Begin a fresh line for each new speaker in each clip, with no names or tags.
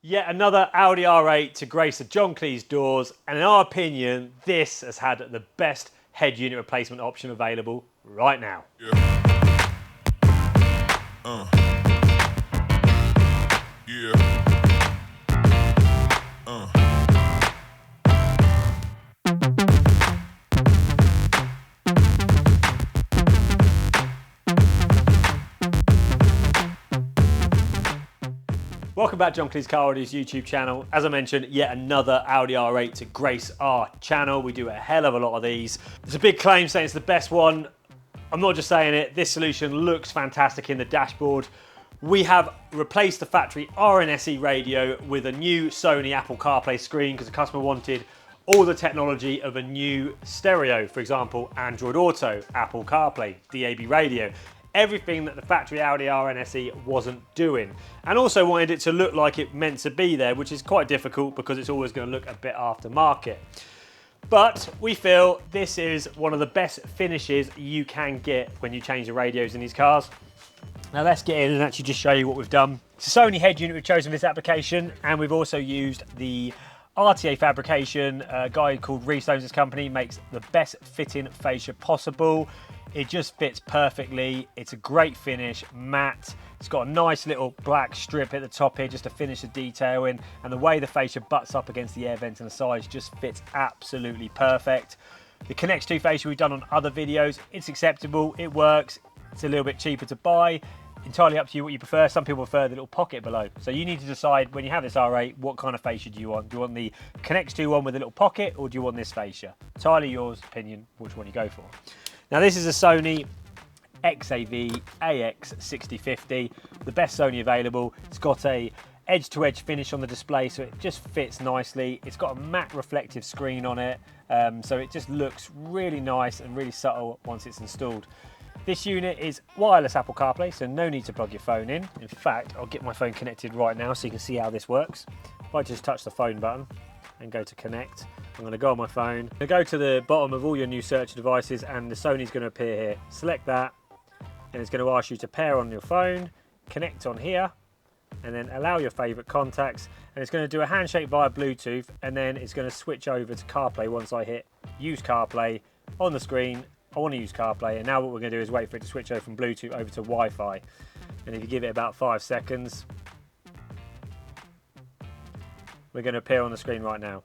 Yet another Audi R8 to grace the John Cleese doors, and in our opinion, this has had the best head unit replacement option available right now.
Yeah. Yeah.
Welcome back, John Cleese Car Audio's YouTube channel. As I mentioned, yet another Audi R8 to grace our channel. We do a hell of a lot of these. There's a big claim saying it's the best one. I'm not just saying it. This solution looks fantastic in the dashboard. We have replaced the factory RNSE radio with a new Sony Apple CarPlay screen because the customer wanted all the technology of a new stereo. For example, Android Auto, Apple CarPlay, DAB radio. Everything that the factory Audi RNSE wasn't doing. And also wanted it to look like it meant to be there, which is quite difficult because it's always going to look a bit aftermarket. But we feel this is one of the best finishes you can get when you change the radios in these cars. Now let's get in and actually just show you what we've done. It's a Sony head unit we've chosen for this application, and we've also used the RTA fabrication. A guy called Reese owns this company, makes the best fitting fascia possible. It just fits perfectly. It's a great finish, matte. It's got a nice little black strip at the top here just to finish the detail in, and the way the fascia butts up against the air vents and the sides just fits absolutely perfect. The Connect 2 fascia we've done on other videos, it's acceptable, it works, it's a little bit cheaper to buy. Entirely up to you what you prefer. Some people prefer the little pocket below. So you need to decide when you have this R8, what kind of fascia do you want? Do you want the Connect 2 one with a little pocket, or do you want this fascia? Entirely yours opinion, which one you go for. Now this is a Sony XAV AX6050, the best Sony available. It's got a edge-to-edge finish on the display, so it just fits nicely. It's got a matte reflective screen on it, so it just looks really nice and really subtle once it's installed. This unit is wireless Apple CarPlay, so no need to plug your phone in. In fact, I'll get my phone connected right now so you can see how this works. If I just touch the phone button and go to connect, I'm going to go on my phone. I'm going to go to the bottom of all your new search devices, and the Sony's going to appear here. Select that, and it's going to ask you to pair on your phone, connect on here, and then allow your favourite contacts. And it's going to do a handshake via Bluetooth, and then it's going to switch over to CarPlay once I hit use CarPlay on the screen. I want to use CarPlay, and now what we're going to do is wait for it to switch over from Bluetooth over to Wi-Fi. And if you give it about 5 seconds, we're going to appear on the screen right now.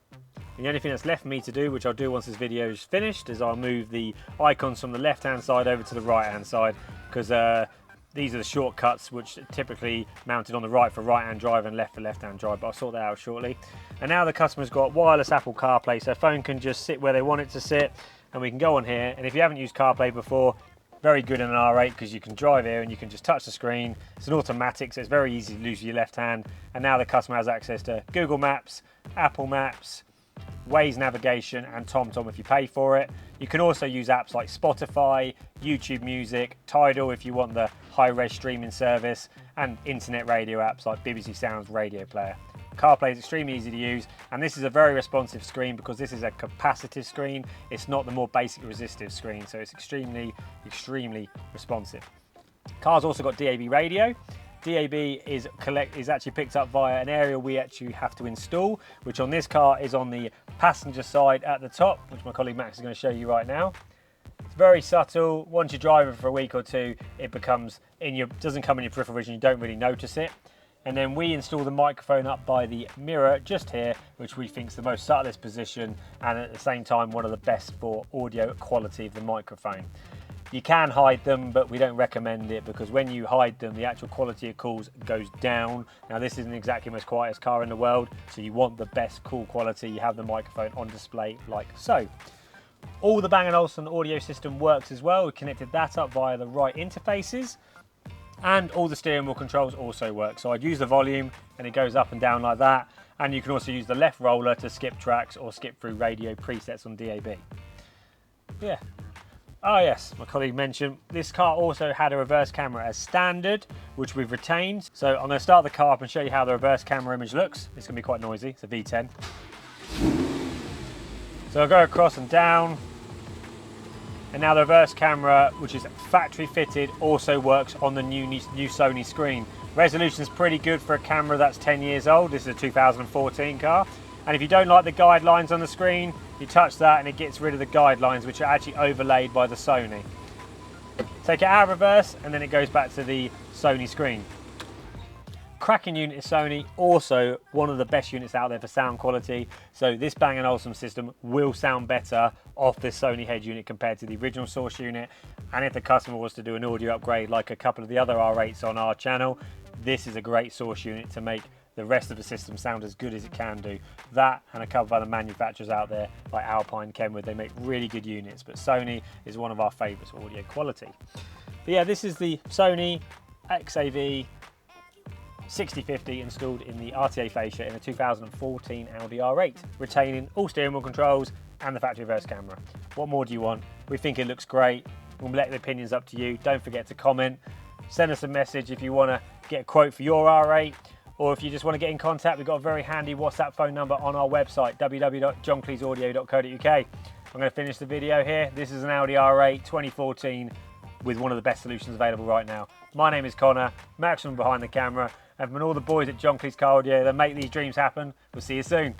And the only thing that's left for me to do, which I'll do once this video is finished, is I'll move the icons from the left-hand side over to the right-hand side, because these are the shortcuts which are typically mounted on the right for right-hand drive and left for left-hand drive, but I'll sort that out shortly. And now the customer's got wireless Apple CarPlay, so phone can just sit where they want it to sit, and we can go on here. And if you haven't used CarPlay before, very good in an R8 because you can drive here and you can just touch the screen. It's an automatic, so it's very easy to use with your left hand. And now the customer has access to Google Maps, Apple Maps, Waze navigation, and TomTom if you pay for it. You can also use apps like Spotify, YouTube Music, Tidal if you want the high-res streaming service, and internet radio apps like BBC Sounds Radio Player. CarPlay is extremely easy to use, and this is a very responsive screen because this is a capacitive screen. It's not the more basic resistive screen, so it's extremely responsive. Car's also got DAB radio. DAB is actually picked up via an area we actually have to install, which on this car is on the passenger side at the top, which my colleague Max is going to show you right now. It's very subtle. Once you drive it for a week or two, it doesn't come in your peripheral vision. You don't really notice it. And then we install the microphone up by the mirror just here, which we think is the most subtlest position, and at the same time one of the best for audio quality of the microphone. You can hide them, but we don't recommend it because when you hide them, the actual quality of calls goes down. Now this isn't exactly the most quietest car in the world, so you want the best call quality. You have the microphone on display like so. All the Bang & Olufsen audio system works as well. We connected that up via the right interfaces. And all the steering wheel controls also work. So I'd use the volume and it goes up and down like that. And you can also use the left roller to skip tracks or skip through radio presets on DAB. Yeah. Oh yes, my colleague mentioned this car also had a reverse camera as standard, which we've retained. So I'm going to start the car up and show you how the reverse camera image looks. It's going to be quite noisy. It's a V10. So I'll go across and down. And now the reverse camera, which is factory fitted, also works on the new Sony screen. Resolution's pretty good for a camera that's 10 years old. This is a 2014 car. And if you don't like the guidelines on the screen, you touch that and it gets rid of the guidelines, which are actually overlaid by the Sony. Take it out of reverse and then it goes back to the Sony screen. Cracking unit is Sony, also one of the best units out there for sound quality. So this Bang & Olufsen system will sound better off this Sony head unit compared to the original source unit. And if the customer was to do an audio upgrade like a couple of the other R8s on our channel, this is a great source unit to make the rest of the system sound as good as it can do. That and a couple of other manufacturers out there like Alpine, Kenwood, they make really good units, but Sony is one of our favourites for audio quality. But yeah, this is the Sony XAV 6050 installed in the RTA fascia in a 2014 Audi R8, retaining all steering wheel controls and the factory reverse camera. What more do you want? We think it looks great. We'll let the opinions up to you. Don't forget to comment. Send us a message if you want to get a quote for your R8, or if you just want to get in contact, we've got a very handy WhatsApp phone number on our website, www.johncleesaudio.co.uk. I'm going to finish the video here. This is an Audi R8 2014 with one of the best solutions available right now. My name is Connor, Maximum behind the camera, and from all the boys at John Cleese Car Audio that make these dreams happen, we'll see you soon.